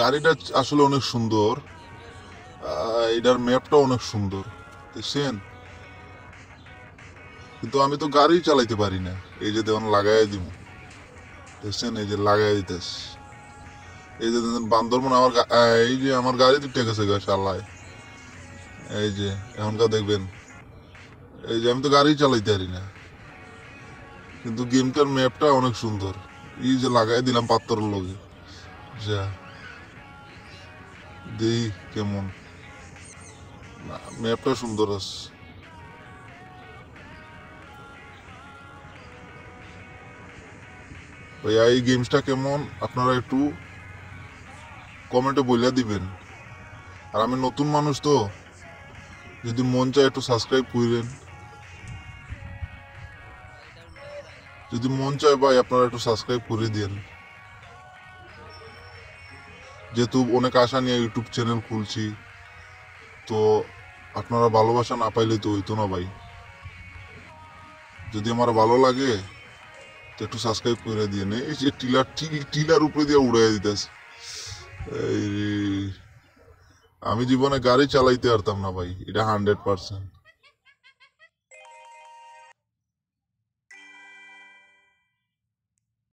গাড়িটা আসলে অনেক সুন্দর। এটার ম্যাপটা অনেক সুন্দর, দেখছেন? কিন্তু আমি তো গাড়ি চালাইতে পারি না। এই যে দেখুন লাগাই দিব, দেখছেন? এই যে লাগাই দিতেছ, এই যে দেখুন বান্দরবন আমার এই যে আমার গাড়ি দুটো গেছে গা শালায়। এই যে এখনকার দেখবেন, এই যে আমি তো গাড়ি চালাইতে পারি না, কিন্তু গেমটার ম্যাপটা অনেক সুন্দর। এই যে লাগাই দিলাম পাত্তরের লগে, যা দেই কেমন। না, ম্যাপটা সুন্দর আছে। ভাইয়া এই গেমসটা কেমন আপনারা একটু কমেন্টে বলে দিবেন। আর আমি নতুন মানুষ তো, যদি মন চায় একটু সাবস্ক্রাইব করেন। যদি মন চায় ভাই আপনারা একটু সাবস্ক্রাইব করে দিন, যেহেতু অনেক আশা নিয়ে ইউটিউব চ্যানেল খুলছি। তো আপনারা ভালোবাসা না পাইলে তো হইতো না ভাই। যদি আমার ভালো লাগে তো একটু সাবস্ক্রাইব করে দিয়ে। এই যে টিলার উপরে দিয়ে উড়াই দিতেছে। এই রে, আমি জীবনে গাড়ি চালাইতে পারতাম না ভাই, এটা 100%।